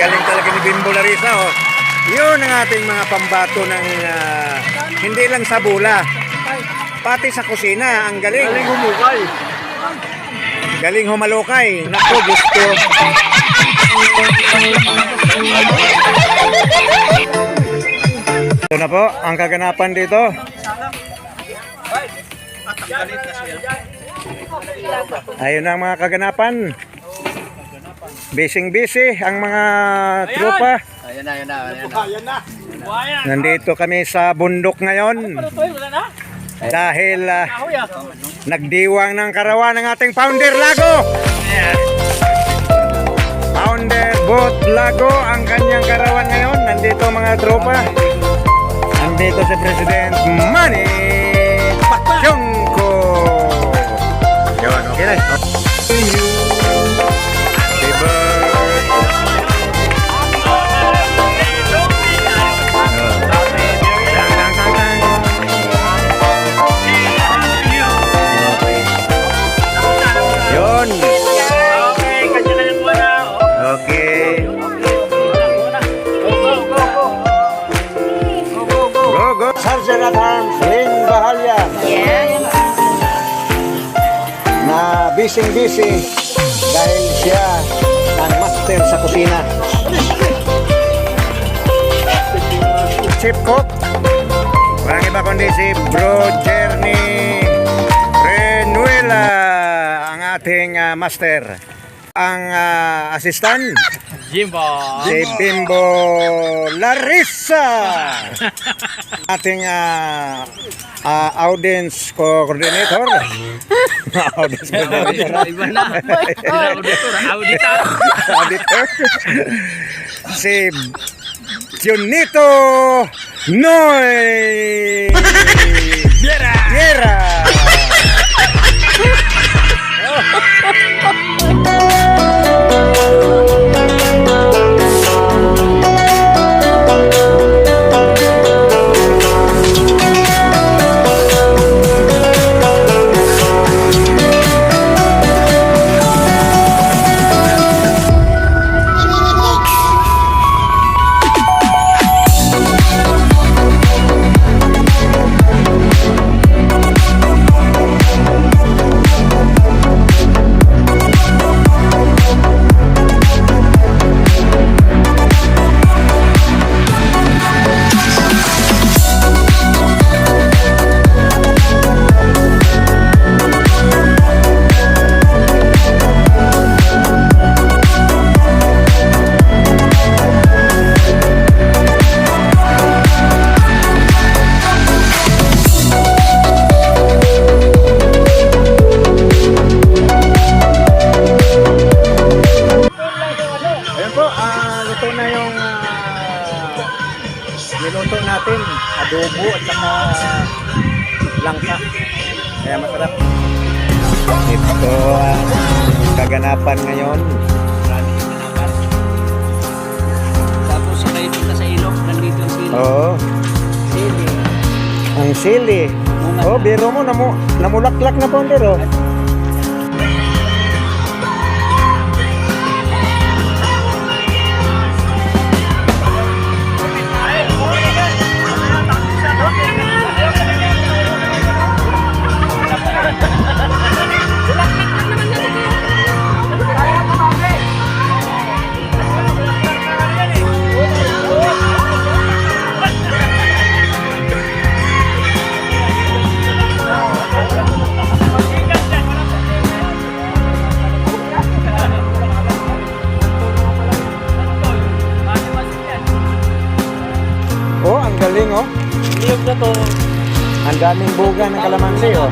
galing talaga ni Bimbo Larissa, oh. Yun ang ating mga pambato ng hindi lang sa bula, pati sa kusina. Ang galing. Galing humukay. Galing humalukay. Naku, gusto. Ito na po ang kaganapan dito. Ayun ang mga kaganapan. Busy ang mga tropa. Ayan na. Nandito kami sa bundok ngayon. Dahil nagdiwang ng karawan ng ating founder Lago. Founder Bot Lago ang kanyang karawan ngayon. Nandito mga tropa. Nandito si President Manny Pacquiao. Yun, okay na. Sergeant at Arms Lynn Bahalya. Yes. Na busy dahil siya ang master sa kusina. Chief Cook. Walang iba kundi si Bro Jerny Renuela, ang ating master. Ang assistant si Bimbo Larissa, ating audience coordinator. Auditor. Si Junito Noy Viera. Niluto natin adobo at saka langka, kaya masarap. Ito ang kaganapan ngayon. Tapos sakay dito sa ilog, nandito ang sili. Oo, Sili. ang sili. Oh, biro mo namulaklak na po biro. Oh, ang galing oh. Ilog na to. Ang daming buga ng kalamansi oh.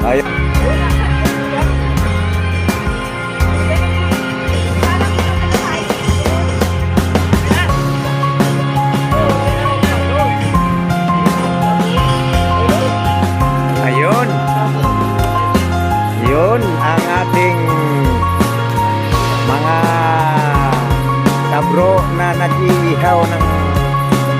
Ayun. Ayun. Yun ang ating mga kabro na nag-iihaw ng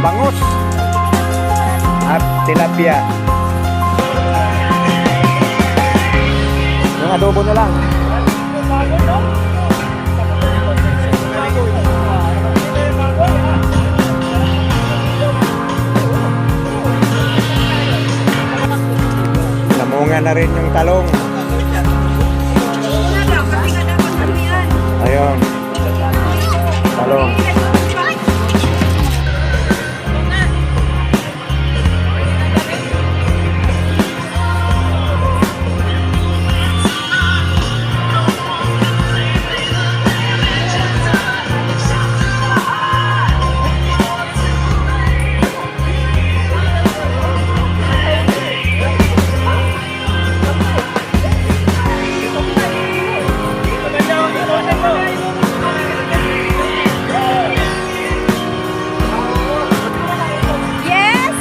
bangus at tilapia. Yung adobo na lang. na rin yung talong. Ayun. Talong. Yes!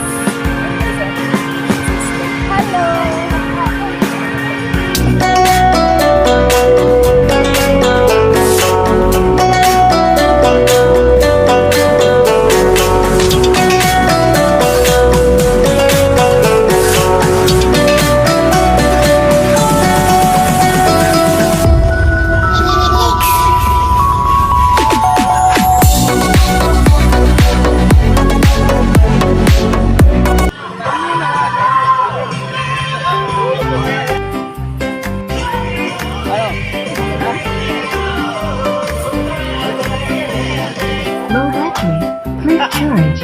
Low battery. Please charge.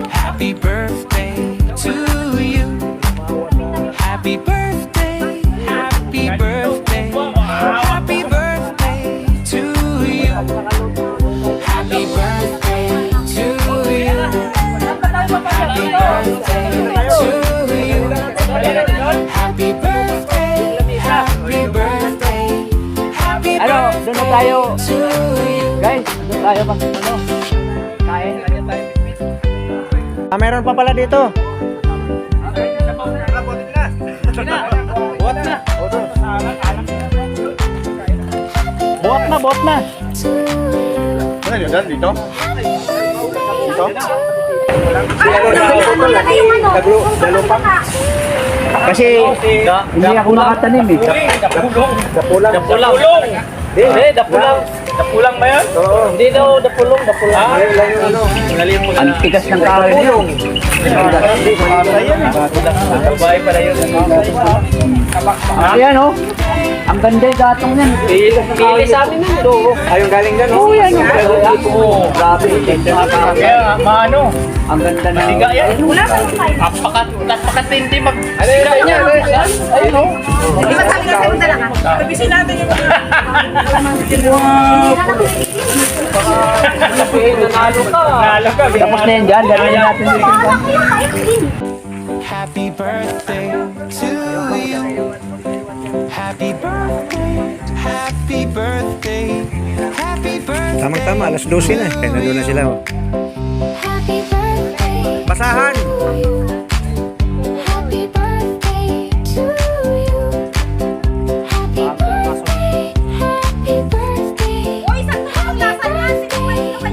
Happy birthday to you. Happy birthday, happy birthday, happy birthday to you. Happy birthday to you. Happy birthday to you. Happy birthday, happy birthday, happy Ano, doon na tayo. birthday to you. Guys, doon tayo mag ano. Kain. Meron pa pala dito. Buwak na, buwak na. Kasi Hindi ako makatanim eh. dapulang. Hindi, dapulang. Dapulang ba yan? Oo. Hindi daw, dapulang. Ang tigas ng kahoy niyo. Sabay pala yun. Ayan oh. Ang ganda yung gatong yan. Pili sa amin yan. Ayun galing dyan. Oo, yan. Grabe. Kaya, maano. Ang ganda na. Tiga yan. Napakatindi mag... Tiga niya. Ayun oh. Di ba sabi na sa'yo dala ka? Pag-isin natin yung Nanalo ka. Tapos na yan dyan. Gano'n natin dito. Happy birthday to you. Happy birthday, happy birthday, happy birthday. Tamang-tama, alas 12 na. Kaya nandun na sila. Oh. Happy birthday. Basahan! Happy birthday to you. Happy birthday. Happy birthday. Uy, isang taon na sa yan. Sige, wait ka ba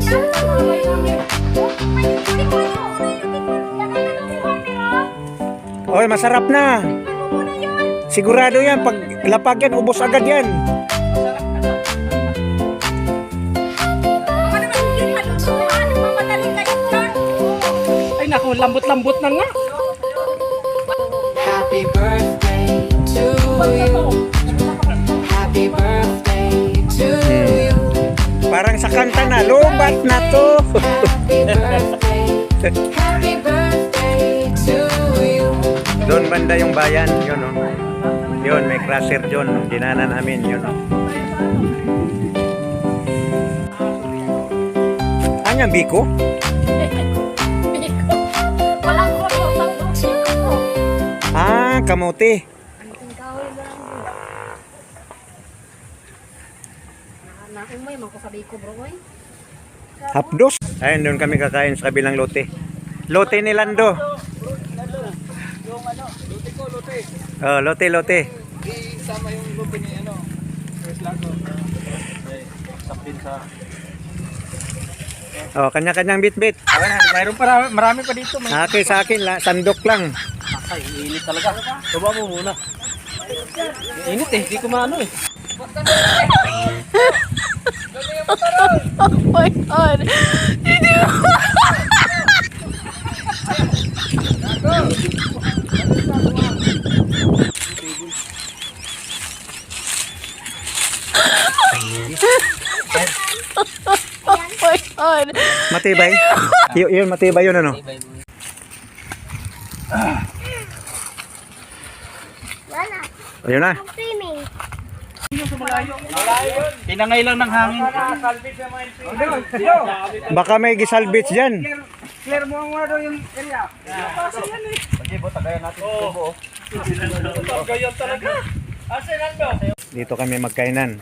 Oy, masarap na. Sigurado yan. Pag lapag yan, ubos agad yan. Ay naku, lambot-lambot na nga. Happy birthday to you. Happy birthday to you. Parang sa kanta na, lubat na to. Happy birthday, happy birthday to you. Doon banda yung bayan, yun oh. Yun, may crusher dyan. Nung dinana namin, yun oh. Anyang biko? Ah, kamote. Hapdos. Ayun, doon kami kakain sa kabilang lote. Lote ni Lando. Oh, lote. Oh, kanya-kanyang bit-bit. Mayroon pa, marami pa dito. Sa akin, sandok lang. Ay, init talaga. Baba mo muna. Init eh, hindi ko maano eh. Oh my God. Oh my God. Matibay. Yun, matibay yun ano. Ayun na. Pinangay lang ng hangin. Baka may gisalbits dyan. Dito kami magkainan.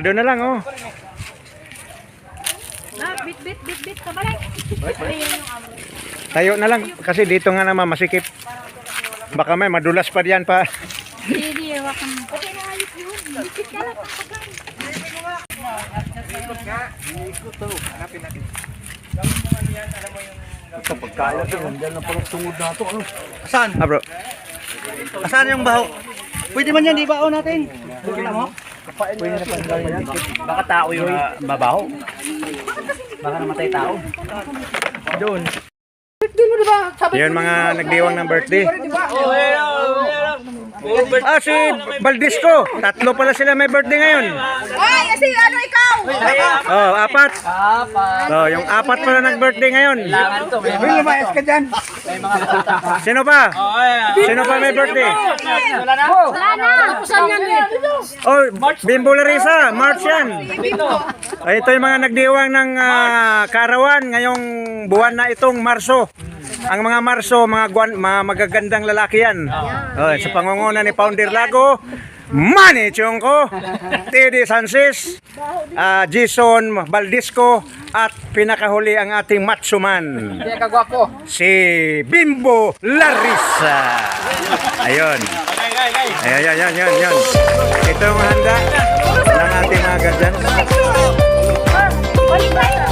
Doon na lang oh. Bit. Kabalay. Tayo na lang kasi dito nga naman masikip. Baka may madulas pa diyan pa. Hindi, wakan mo. Okay na ayos yun. Bit ka lang. Saan? Bro. Saan yung baho? Pwede man yan, di ba? Natin. Baka tao yung babaho. Baka namatay tao. Doon. Yan mga nagdiwang ng birthday. Si Valdisco. Tatlo pala sila may birthday ngayon. Ay, kasi ano ikaw? Apat. Yung apat pala nag-birthday ngayon. Will, lumayas ka dyan. Sino pa? Sino pa may birthday? Wala na. Tapusan yan eh. Bimbo Larissa, March yan. Ito yung mga nagdiwang ng kaarawan ngayong buwan na itong Marso. Ang mga Marso, mga magagandang lalaki yan. Sa pangunguna ni Founder Lago, Manny Chongko, Teddy Sanchez, Jason Valdisco, at pinakahuli ang ating matsuman, si Bimbo Larissa. Ayun. Ayun. Ito yung handa ng ating mga gandang. Balik tayo.